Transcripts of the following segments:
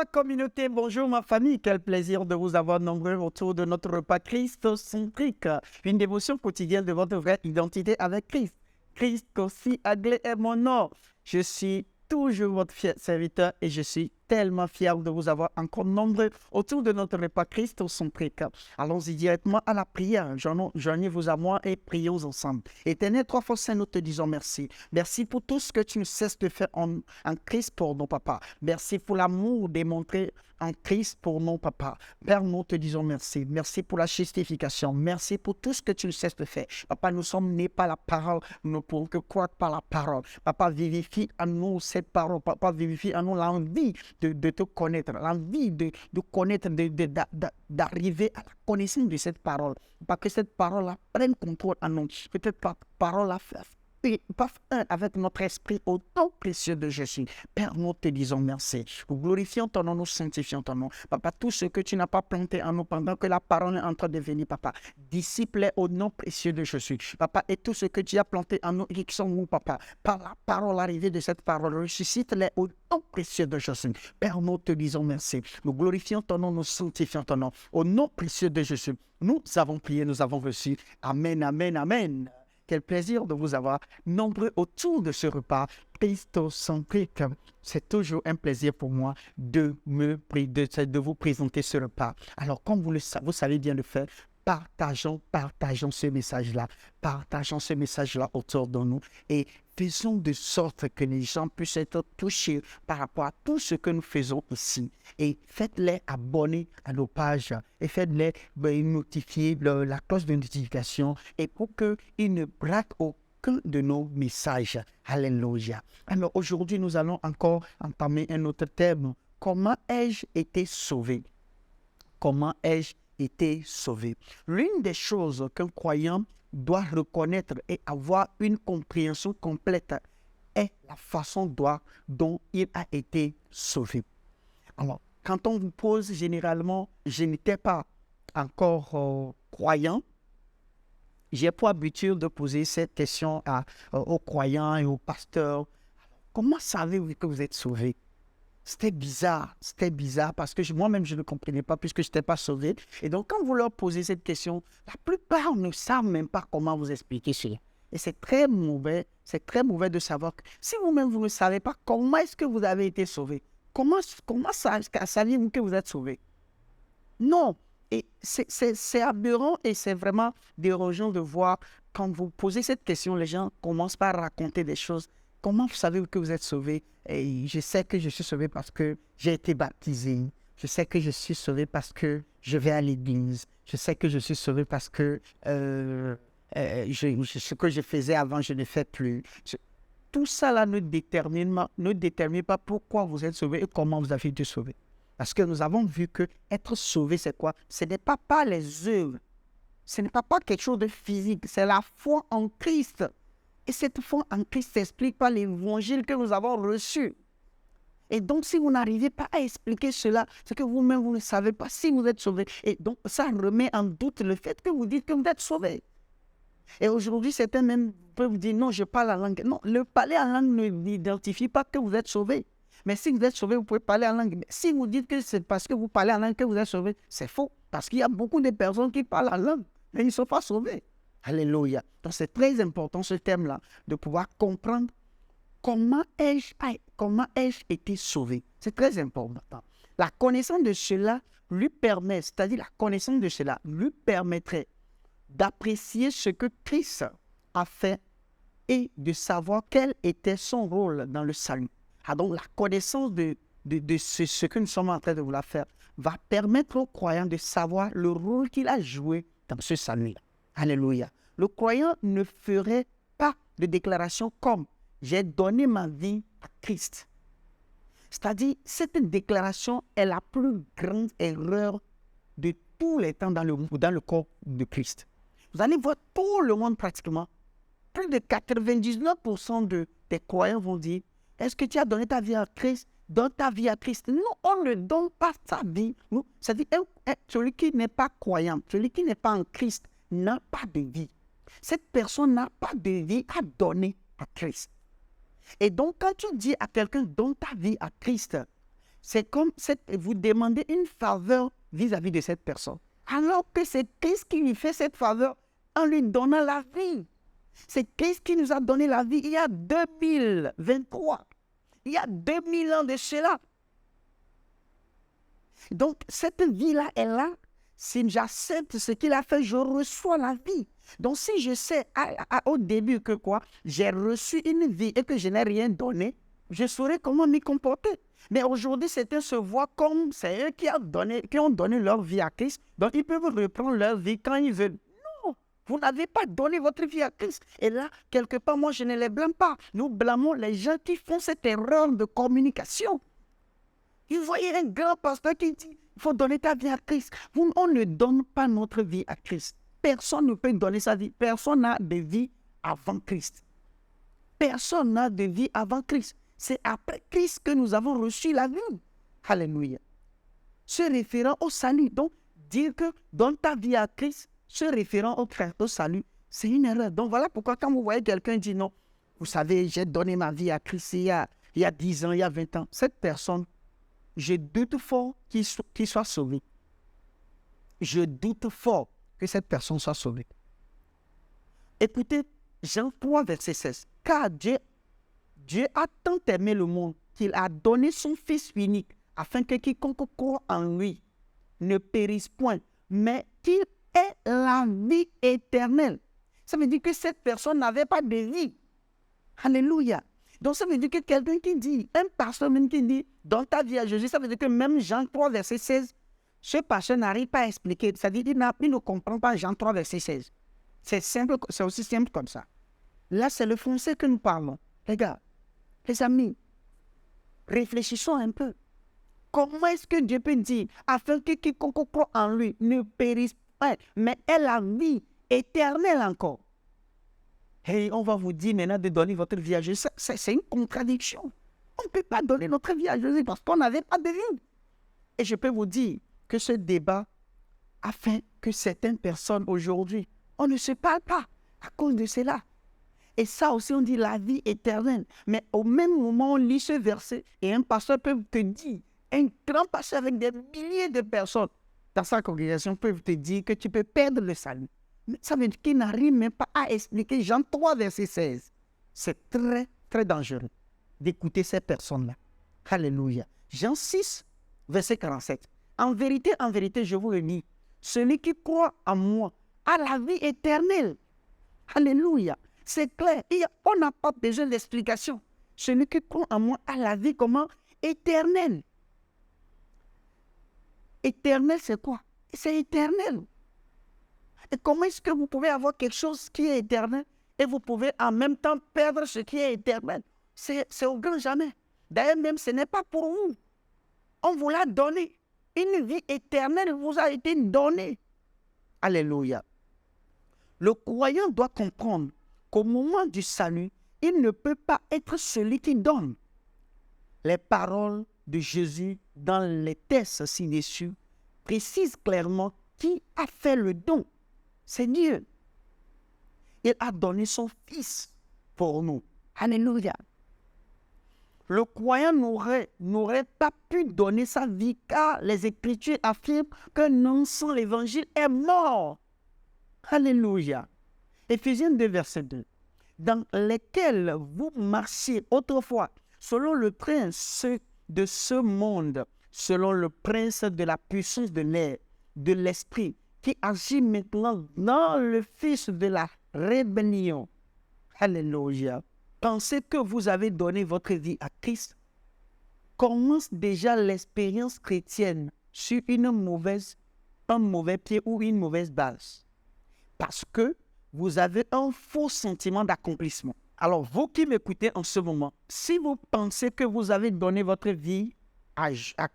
ma communauté, bonjour ma famille, quel plaisir de vous avoir nombreux autour de notre repas christocentrique, une dévotion quotidienne de votre vraie identité avec Christ. Christ aussi Aglé est mon nom. Je suis toujours votre fier serviteur et je suis tellement fier de vous avoir encore nombreux autour de notre repas christocentrique. Allons-y directement à la prière. Joignez-vous à moi et prions ensemble. Éternel, trois fois saint, nous te disons merci. Merci pour tout ce que tu ne cesses de faire en Christ pour nos papas. Merci pour l'amour démontré en Christ pour nos papas. Père, nous te disons merci. Merci pour la justification. Merci pour tout ce que tu ne cesses de faire. Papa, nous sommes nés par la parole. Nous ne pouvons que croire par la parole. Papa, vivifie en nous cette parole. Papa, vivifie en nous l'envie de te connaître, l'envie de connaître, d'arriver à la connaissance de cette parole. Pas que cette parole-là prenne contrôle en nous. Peut-être pas parole-là pas un avec notre esprit au nom précieux de Jésus. Père, nous te disons merci. Nous glorifions ton nom, nous sanctifions ton nom. Papa, tout ce que tu n'as pas planté en nous pendant que la parole est en train de venir, papa, disciple au nom précieux de Jésus. Papa, et tout ce que tu as planté en nous, qui sont nous, papa, par la parole arrivée de cette parole, ressuscite-les au nom précieux de Jésus. Père, nous te disons merci. Nous glorifions ton nom, nous sanctifions ton nom. Au nom précieux de Jésus, nous avons prié, nous avons reçu. Amen, amen, amen. Quel plaisir de vous avoir nombreux autour de ce repas christocentrique. C'est toujours un plaisir pour moi de vous présenter ce repas. Alors, comme vous savez bien le faire, partageons ce message-là. Partageons ce message-là autour de nous et faisons de sorte que les gens puissent être touchés par rapport à tout ce que nous faisons ici. Et faites-les abonner à nos pages et faites-les notifier la cloche de notification et pour qu'ils ne braquent aucun de nos messages. Alléluia. Alors aujourd'hui, nous allons encore entamer un autre thème. Comment ai-je été sauvé? Comment ai-je été sauvé? L'une des choses qu'un croyant doit reconnaître et avoir une compréhension complète est la façon dont il a été sauvé. Alors, quand on vous pose généralement, je n'étais pas encore croyant, j'ai pour habitude de poser cette question aux croyants et aux pasteurs. Comment savez-vous que vous êtes sauvé? C'était bizarre parce que moi-même je ne comprenais pas puisque je n'étais pas sauvé. Et donc quand vous leur posez cette question, la plupart ne savent même pas comment vous expliquer cela. Et c'est très mauvais de savoir que si vous-même vous ne savez pas comment est-ce que vous avez été sauvé, comment saviez-vous que vous êtes sauvé? Non, et c'est aberrant et c'est vraiment dérangeant de voir quand vous posez cette question, les gens commencent par raconter des choses. Comment vous savez que vous êtes sauvé? Et je sais que je suis sauvé parce que j'ai été baptisé. Je sais que je suis sauvé parce que je vais à l'église. Je sais que je suis sauvé parce que ce que je faisais avant, je ne fais plus. Tout ça là ne détermine pas pourquoi vous êtes sauvé et comment vous avez été sauvé. Parce que nous avons vu que être sauvé, c'est quoi? Ce n'est pas par les œuvres. Ce n'est pas quelque chose de physique. C'est la foi en Christ. Et cette foi en Christ s'explique par l'évangile que nous avons reçu. Et donc, si vous n'arrivez pas à expliquer cela, c'est que vous-même, vous ne savez pas si vous êtes sauvé. Et donc, ça remet en doute le fait que vous dites que vous êtes sauvé. Et aujourd'hui, certains même peuvent vous dire, non, je parle en langue. Non, le parler en langue ne n'identifie pas que vous êtes sauvé. Mais si vous êtes sauvé, vous pouvez parler en langue. Mais si vous dites que c'est parce que vous parlez en langue que vous êtes sauvé, c'est faux. Parce qu'il y a beaucoup de personnes qui parlent en langue, mais ils ne sont pas sauvés. Alléluia. Donc, c'est très important ce thème-là, de pouvoir comprendre comment ai-je été sauvé. C'est très important. La connaissance de cela lui permet, c'est-à-dire la connaissance de cela lui permettrait d'apprécier ce que Christ a fait et de savoir quel était son rôle dans le salut. Ah, donc, la connaissance de ce que nous sommes en train de vouloir faire va permettre aux croyants de savoir le rôle qu'il a joué dans ce salut-là. Alléluia. Le croyant ne ferait pas de déclaration comme « j'ai donné ma vie à Christ ». C'est-à-dire, cette déclaration est la plus grande erreur de tous les temps dans le corps de Christ. Vous allez voir tout le monde pratiquement, plus de 99% des croyants vont dire « est-ce que tu as donné ta vie à Christ ?» Donne ta vie à Christ. Non, on ne donne pas sa vie. C'est-à-dire, celui qui n'est pas croyant, celui qui n'est pas en Christ, n'a pas de vie. Cette personne n'a pas de vie à donner à Christ. Et donc, quand tu dis à quelqu'un, donne ta vie à Christ, C'est comme vous demandez une faveur vis-à-vis de cette personne. Alors que c'est Christ qui lui fait cette faveur en lui donnant la vie. C'est Christ qui nous a donné la vie il y a 2023. Il y a 2000 ans de cela. Donc, cette vie-là est là. Si j'accepte ce qu'il a fait, je reçois la vie. Donc, si je sais au début que quoi, j'ai reçu une vie et que je n'ai rien donné, je saurai comment m'y comporter. Mais aujourd'hui, certains se voient comme c'est eux qui ont donné leur vie à Christ. Donc, ils peuvent reprendre leur vie quand ils veulent. Non, vous n'avez pas donné votre vie à Christ. Et là, quelque part, moi, je ne les blâme pas. Nous blâmons les gens qui font cette erreur de communication. Vous voyez un grand pasteur qui dit, il faut donner ta vie à Christ. On ne donne pas notre vie à Christ. Personne ne peut donner sa vie. Personne n'a de vie avant Christ. Personne n'a de vie avant Christ. C'est après Christ que nous avons reçu la vie. Alléluia. Se référant au salut. Donc, dire que donne ta vie à Christ, se référant au salut, c'est une erreur. Donc, voilà pourquoi quand vous voyez quelqu'un dire non, vous savez, j'ai donné ma vie à Christ il y a 10 ans, il y a 20 ans. Cette personne, je doute fort qu'il soit sauvé. Je doute fort que cette personne soit sauvée. Écoutez, Jean 3, verset 16. Car Dieu a tant aimé le monde qu'il a donné son Fils unique afin que quiconque croit en lui ne périsse point, mais qu'il ait la vie éternelle. Ça veut dire que cette personne n'avait pas de vie. Alléluia. Donc ça veut dire que quelqu'un qui dit, un pasteur même qui dit, donne ta vie à Jésus, ça veut dire que même Jean 3, verset 16, ce pasteur n'arrive pas à expliquer. C'est-à-dire qu'il ne comprend pas Jean 3, verset 16. C'est simple, c'est aussi simple comme ça. Là, c'est le français que nous parlons. Les gars, les amis, réfléchissons un peu. Comment est-ce que Dieu peut dire, afin que quiconque croit en lui ne périsse pas, mais ait la vie éternelle encore? Et on va vous dire maintenant de donner votre vie à Jésus. C'est une contradiction. On ne peut pas donner notre vie à Jésus parce qu'on n'avait pas de vie. Et je peux vous dire que ce débat a fait que certaines personnes aujourd'hui, on ne se parle pas à cause de cela. Et ça aussi, on dit la vie éternelle. Mais au même moment, on lit ce verset et un pasteur peut te dire, un grand pasteur avec des milliers de personnes dans sa congrégation peut te dire que tu peux perdre le salut. Mais ça veut dire qu'il n'arrive même pas à expliquer Jean 3, verset 16. C'est très, très dangereux d'écouter ces personnes-là. Alléluia. Jean 6, verset 47. En vérité, je vous le dis, celui qui croit en moi a la vie éternelle. Alléluia. C'est clair. On n'a pas besoin d'explication. Celui qui croit en moi a la vie comment? Éternelle. Éternel, c'est quoi? C'est éternel. Et comment est-ce que vous pouvez avoir quelque chose qui est éternel et vous pouvez en même temps perdre ce qui est éternel? C'est au grand jamais. D'ailleurs, même ce n'est pas pour vous. On vous l'a donné. Une vie éternelle vous a été donnée. Alléluia. Le croyant doit comprendre qu'au moment du salut, il ne peut pas être celui qui donne. Les paroles de Jésus dans les textes ci-dessus précisent clairement qui a fait le don. C'est Dieu. Il a donné son Fils pour nous. Alléluia. Le croyant n'aurait pas pu donner sa vie car les Écritures affirment que non sans l'Évangile est mort. Alléluia. Éphésiens 2, verset 2. Dans lesquels vous marchiez autrefois selon le prince de ce monde, selon le prince de la puissance de l'air, de l'esprit, qui agit maintenant dans le fils de la rébellion. Alléluia. Pensez que vous avez donné votre vie à Christ. Commence déjà l'expérience chrétienne sur un mauvais pied ou une mauvaise base. Parce que vous avez un faux sentiment d'accomplissement. Alors, vous qui m'écoutez en ce moment, si vous pensez que vous avez donné votre vie à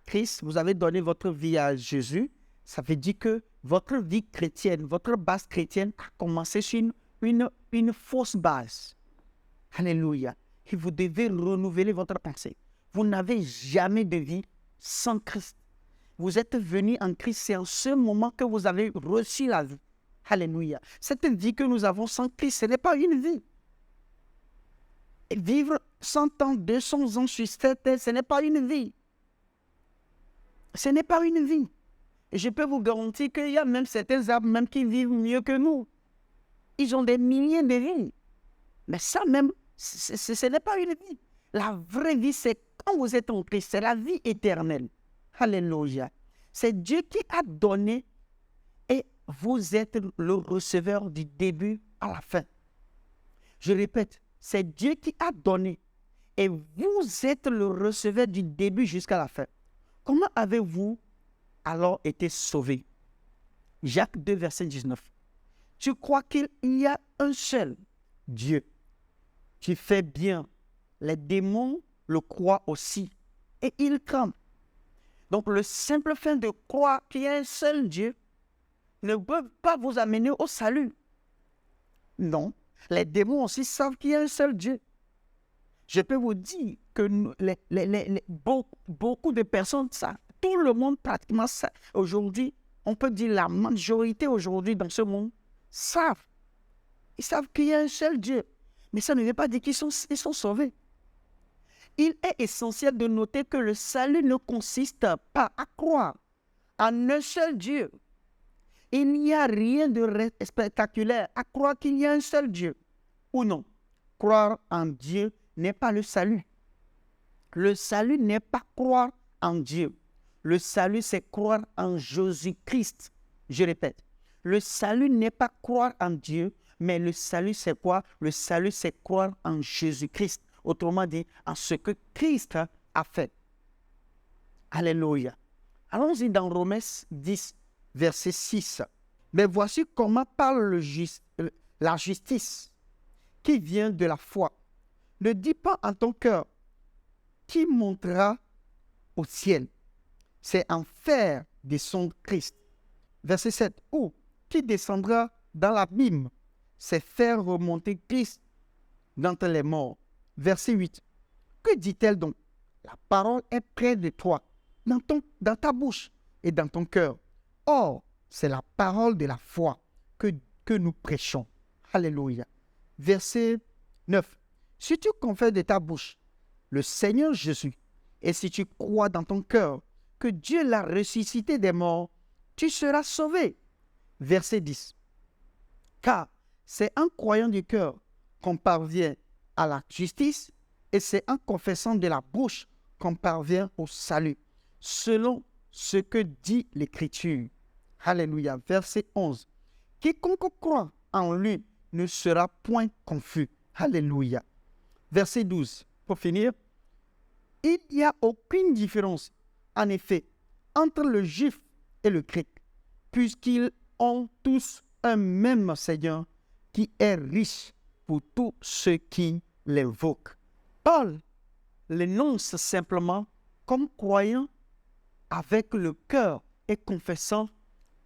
Christ, vous avez donné votre vie à Jésus, ça veut dire que votre vie chrétienne, votre base chrétienne a commencé sur une fausse base. Alléluia. Et vous devez renouveler votre pensée. Vous n'avez jamais de vie sans Christ. Vous êtes venu en Christ, c'est en ce moment que vous avez reçu la vie. Alléluia. Cette vie que nous avons sans Christ, ce n'est pas une vie. Et vivre 100 ans, 200 ans sur cette terre, ce n'est pas une vie. Ce n'est pas une vie. Et je peux vous garantir qu'il y a même certains arbres même qui vivent mieux que nous. Ils ont des milliers de vies. Mais ça même, ce n'est pas une vie. La vraie vie, c'est quand vous êtes en Christ, c'est la vie éternelle. Alléluia. C'est Dieu qui a donné et vous êtes le receveur du début à la fin. Je répète, c'est Dieu qui a donné et vous êtes le receveur du début jusqu'à la fin. Comment avez-vous alors été sauvés? Jacques 2, verset 19. Tu crois qu'il y a un seul Dieu. Tu fais bien. Les démons le croient aussi et ils craignent. Donc le simple fait de croire qu'il y a un seul Dieu ne peut pas vous amener au salut. Non, les démons aussi savent qu'il y a un seul Dieu. Je peux vous dire que beaucoup de personnes savent. Tout le monde pratiquement ça. Aujourd'hui, on peut dire la majorité aujourd'hui dans ce monde savent. Ils savent qu'il y a un seul Dieu. Mais ça ne veut pas dire qu'ils sont sauvés. Il est essentiel de noter que le salut ne consiste pas à croire en un seul Dieu. Il n'y a rien de spectaculaire à croire qu'il y a un seul Dieu. Ou non, croire en Dieu n'est pas le salut. Le salut n'est pas croire en Dieu. Le salut, c'est croire en Jésus-Christ. Je répète, le salut n'est pas croire en Dieu, mais le salut, c'est quoi? Le salut, c'est croire en Jésus-Christ. Autrement dit, en ce que Christ a fait. Alléluia. Allons-y dans Romains 10, verset 6. Mais voici comment parle la justice qui vient de la foi. Ne dis pas en ton cœur qui montera au ciel. C'est en faire descendre Christ. Verset 7. Ou qui descendra dans l'abîme. C'est faire remonter Christ d'entre les morts. Verset 8. Que dit-elle donc? La parole est près de toi, dans ta bouche et dans ton cœur. Or, c'est la parole de la foi que nous prêchons. Alléluia. Verset 9. Si tu confesses de ta bouche le Seigneur Jésus, et si tu crois dans ton cœur que Dieu l'a ressuscité des morts, tu seras sauvé. Verset 10. Car c'est en croyant du cœur qu'on parvient à la justice et c'est en confessant de la bouche qu'on parvient au salut, selon ce que dit l'Écriture. Alléluia. Verset 11. Quiconque croit en lui ne sera point confus. Alléluia. Verset 12. Pour finir, il n'y a aucune différence, en effet, entre le juif et le grec, puisqu'ils ont tous un même Seigneur qui est riche pour tous ceux qui l'invoquent. Paul l'énonce simplement comme croyant avec le cœur et confessant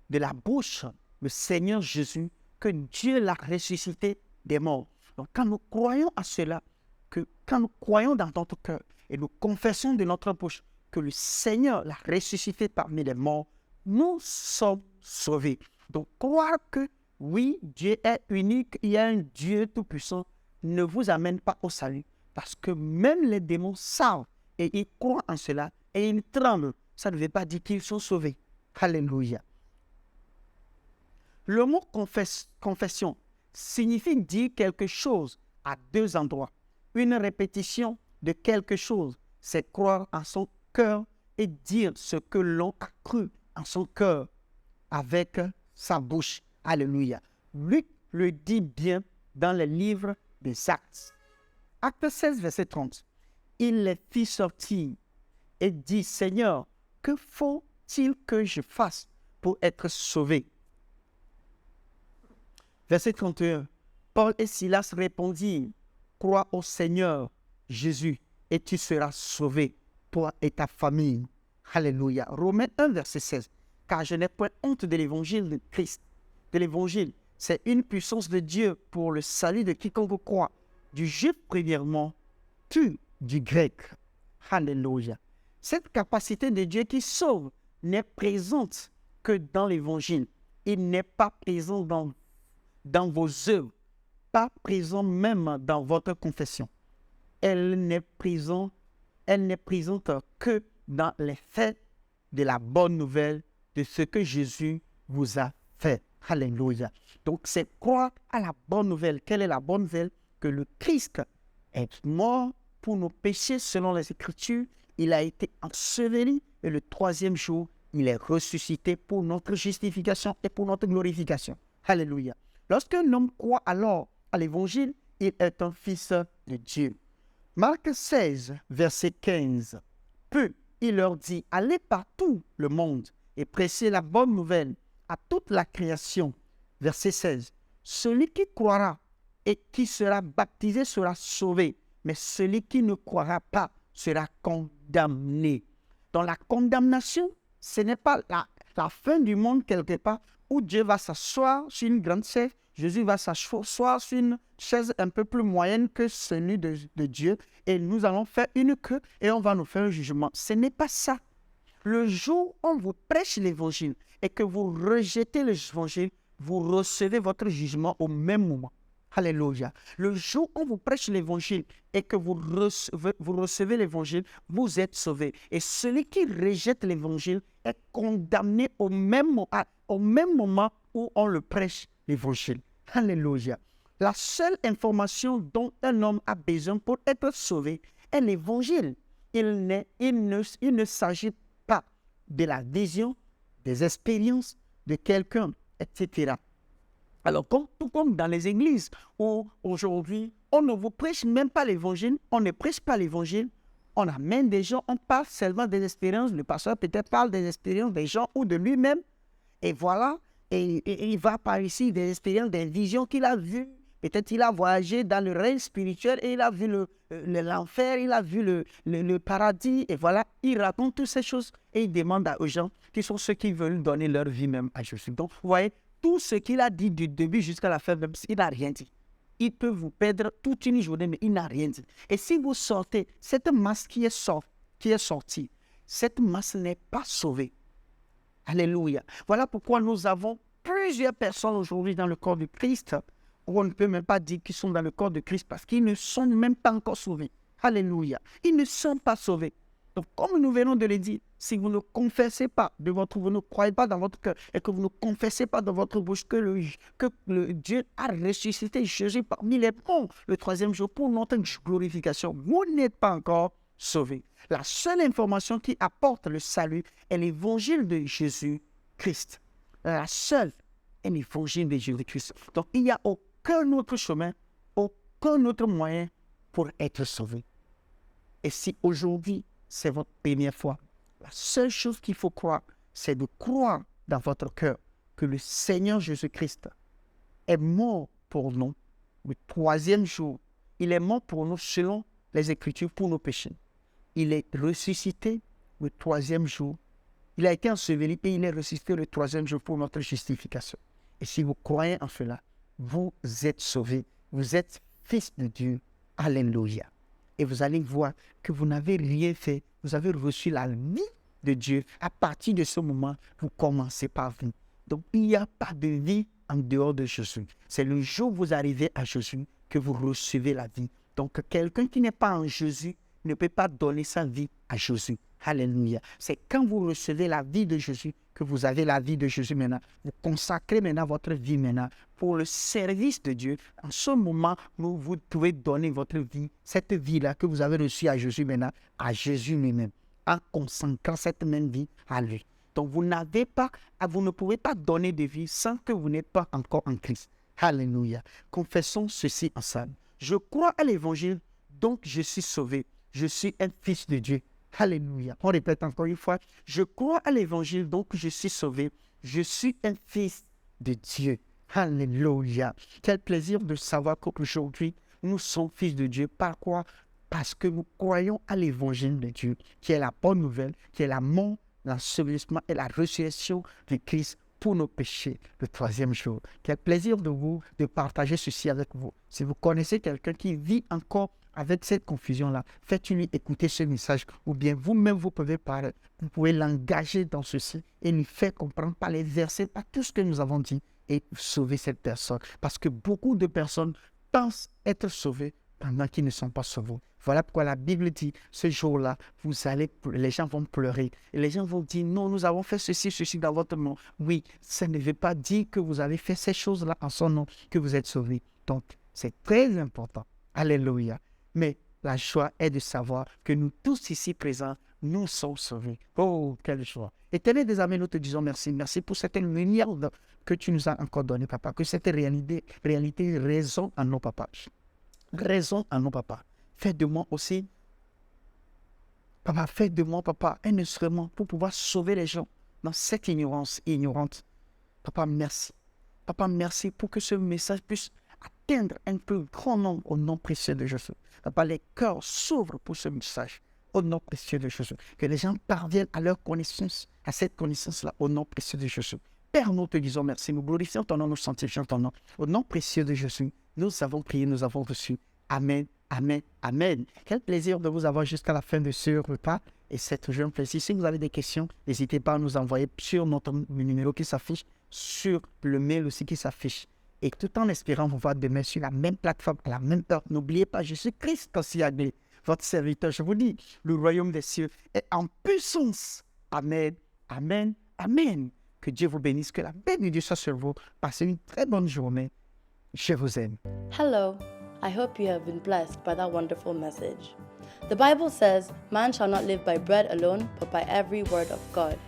de la bouche le Seigneur Jésus, que Dieu l'a ressuscité des morts. Donc quand nous croyons à cela, quand nous croyons dans notre cœur et nous confessons de notre bouche que le Seigneur l'a ressuscité parmi les morts, nous sommes sauvés. Donc croire que oui, Dieu est unique, il y a un Dieu tout-puissant, ne vous amène pas au salut. Parce que même les démons savent et ils croient en cela et ils tremblent. Ça ne veut pas dire qu'ils sont sauvés. Alléluia. Le mot confession signifie dire quelque chose à deux endroits. Une répétition de quelque chose, c'est croire en son cœur et dire ce que l'on a cru en son cœur avec sa bouche. Alléluia. Luc le dit bien dans le livre des Actes. Acte 16, verset 30. Il les fit sortir et dit, Seigneur, que faut-il que je fasse pour être sauvé? Verset 31. Paul et Silas répondirent, crois au Seigneur Jésus et tu seras sauvé, toi et ta famille. Alléluia. Romains 1, verset 16. Car je n'ai point honte de l'évangile de Christ. De l'évangile, c'est une puissance de Dieu pour le salut de quiconque croit, du juif premièrement, puis du grec. Alléluia. Cette capacité de Dieu qui sauve n'est présente que dans l'évangile. Il n'est pas présent dans vos œuvres, pas présent même dans votre confession. Elle n'est présente que dans les faits de la bonne nouvelle de ce que Jésus vous a fait. Alléluia. Donc, c'est croire à la bonne nouvelle. Quelle est la bonne nouvelle? Que le Christ est mort pour nos péchés selon les Écritures. Il a été enseveli et le troisième jour, il est ressuscité pour notre justification et pour notre glorification. Alléluia. Lorsqu'un homme croit alors à l'Évangile, il est un fils de Dieu. Marc 16, verset 15. Puis, il leur dit, allez par tout le monde et prêchez la bonne nouvelle à toute la création. Verset 16. Celui qui croira et qui sera baptisé sera sauvé, mais celui qui ne croira pas sera condamné. Dans la condamnation, ce n'est pas la fin du monde quelque part où Dieu va s'asseoir sur une grande chaise, Jésus va s'asseoir sur une chaise un peu plus moyenne que celui de Dieu et nous allons faire une queue et on va nous faire un jugement. Ce n'est pas ça. Le jour où on vous prêche l'évangile et que vous rejetez l'évangile, vous recevez votre jugement au même moment. Alléluia. Le jour où on vous prêche l'évangile et que vous recevez l'évangile, vous êtes sauvés. Et celui qui rejette l'évangile est condamné au même moment où on le prêche l'évangile. Alléluia. La seule information dont un homme a besoin pour être sauvé est l'évangile. Il ne s'agit pas de la vision, des expériences de quelqu'un, etc. Alors, tout comme dans les églises où aujourd'hui, on ne vous prêche même pas l'évangile, on ne prêche pas l'évangile, on amène des gens, on parle seulement des expériences, le pasteur peut-être parle des expériences des gens ou de lui-même, et voilà, et il va par ici des expériences, des visions qu'il a vues, peut-être il a voyagé dans le règne spirituel et il a vu l'enfer, il a vu le paradis, et voilà, il raconte toutes ces choses et il demande aux gens qui sont ceux qui veulent donner leur vie même à Jésus. Donc, vous voyez, tout ce qu'il a dit du début jusqu'à la fin, même il n'a rien dit. Il peut vous perdre toute une journée, mais il n'a rien dit. Et si vous sortez, cette masse qui est sortie, cette masse n'est pas sauvée. Alléluia. Voilà pourquoi nous avons plusieurs personnes aujourd'hui dans le corps de Christ, où on ne peut même pas dire qu'ils sont dans le corps de Christ parce qu'ils ne sont même pas encore sauvés. Alléluia. Ils ne sont pas sauvés. Donc, comme nous venons de le dire, si vous ne confessez pas vous ne croyez pas dans votre cœur et que vous ne confessez pas dans votre bouche que le Dieu a ressuscité Jésus parmi les morts le troisième jour pour notre glorification, vous n'êtes pas encore sauvés. La seule information qui apporte le salut est l'évangile de Jésus-Christ. La seule est l'évangile de Jésus-Christ. Donc, il n'y a aucun autre chemin, aucun autre moyen pour être sauvé. Et si aujourd'hui, c'est votre première fois, la seule chose qu'il faut croire, c'est de croire dans votre cœur que le Seigneur Jésus-Christ est mort pour nous le troisième jour. Il est mort pour nous selon les Écritures pour nos péchés. Il est ressuscité le troisième jour. Il a été enseveli et il est ressuscité le troisième jour pour notre justification. Et si vous croyez en cela, vous êtes sauvés. Vous êtes fils de Dieu. Alléluia. Et vous allez voir que vous n'avez rien fait. Vous avez reçu la vie de Dieu. À partir de ce moment, vous commencez par vous. Donc, il n'y a pas de vie en dehors de Jésus. C'est le jour où vous arrivez à Jésus que vous recevez la vie. Donc, quelqu'un qui n'est pas en Jésus ne peut pas donner sa vie à Jésus. Alléluia. C'est quand vous recevez la vie de Jésus que vous avez la vie de Jésus maintenant. Vous consacrez maintenant votre vie maintenant pour le service de Dieu. En ce moment, vous pouvez donner votre vie, cette vie-là que vous avez reçue à Jésus maintenant, à Jésus lui-même, en consacrant cette même vie à lui. Donc, vous ne pouvez pas donner de vie sans que vous n'êtes pas encore en Christ. Alléluia. Confessons ceci ensemble. Je crois à l'évangile, donc je suis sauvé. Je suis un fils de Dieu. Alléluia. On répète encore une fois. Je crois à l'évangile, donc je suis sauvé. Je suis un fils de Dieu. Alléluia. Quel plaisir de savoir qu'aujourd'hui, nous sommes fils de Dieu. Par quoi? Parce que nous croyons à l'évangile de Dieu, qui est la bonne nouvelle, qui est la mort, l'ensevelissement et la résurrection de Christ pour nos péchés le troisième jour. Quel plaisir de partager ceci avec vous. Si vous connaissez quelqu'un qui vit encore avec cette confusion-là, faites-lui écouter ce message ou bien vous-même, vous pouvez l'engager dans ceci et lui faire comprendre par les versets, par tout ce que nous avons dit et sauver cette personne. Parce que beaucoup de personnes pensent être sauvées, pendant qu'ils ne sont pas sauvés. Voilà pourquoi la Bible dit, ce jour-là, les gens vont pleurer. Et les gens vont dire, non, nous avons fait ceci dans votre nom. Oui, ça ne veut pas dire que vous avez fait ces choses-là en son nom, que vous êtes sauvés. Donc, c'est très important. Alléluia. Mais la joie est de savoir que nous tous ici présents, nous sommes sauvés. Oh, quelle joie. Éternel des armées, nous te disons merci. Merci pour cette lumière que tu nous as encore donnée, papa. Que cette réalité résonne en nos papas. Résonne en nos papas. Fais de moi aussi, papa, fais de moi, papa, un instrument pour pouvoir sauver les gens dans cette ignorante. Papa, merci. Papa, merci pour que ce message puisse atteindre un plus grand nombre au nom précieux de Jésus. Papa, les cœurs s'ouvrent pour ce message au nom précieux de Jésus. Que les gens parviennent à leur connaissance, à cette connaissance-là, au nom précieux de Jésus. Père, nous te disons merci. Nous glorifions ton nom, nous sanctifions ton nom. Au nom précieux de Jésus, nous avons prié, nous avons reçu. Amen, amen, amen. Quel plaisir de vous avoir jusqu'à la fin de ce repas. Et c'est toujours un plaisir. Si vous avez des questions, n'hésitez pas à nous envoyer sur notre numéro qui s'affiche, sur le mail aussi qui s'affiche. Et tout en espérant vous voir demain sur la même plateforme, à la même heure. N'oubliez pas, je suis Christ aussi Aglé, votre serviteur. Je vous dis, le royaume des cieux est en puissance. Amen, amen, amen. Que Dieu vous bénisse, que la paix de Dieu soit sur vous. Passez une très bonne journée. Je vous aime. Hello, I hope you have been blessed by that wonderful message. The Bible says, man shall not live by bread alone, but by every word of God.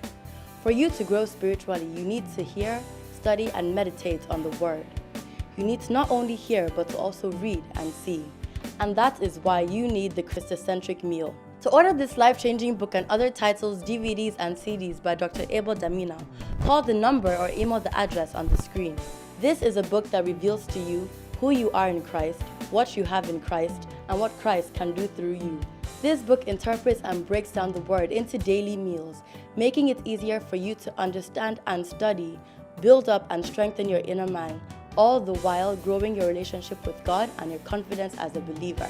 For you to grow spiritually, you need to hear, study, and meditate on the word. You need to not only hear, but to also read and see. And that is why you need the Christocentric meal. To order this life-changing book and other titles, DVDs, and CDs by Dr. Abel Damina, call the number or email the address on the screen. This is a book that reveals to you who you are in Christ, what you have in Christ, and what Christ can do through you. This book interprets and breaks down the word into daily meals, making it easier for you to understand and study, build up and strengthen your inner man, all the while growing your relationship with God and your confidence as a believer.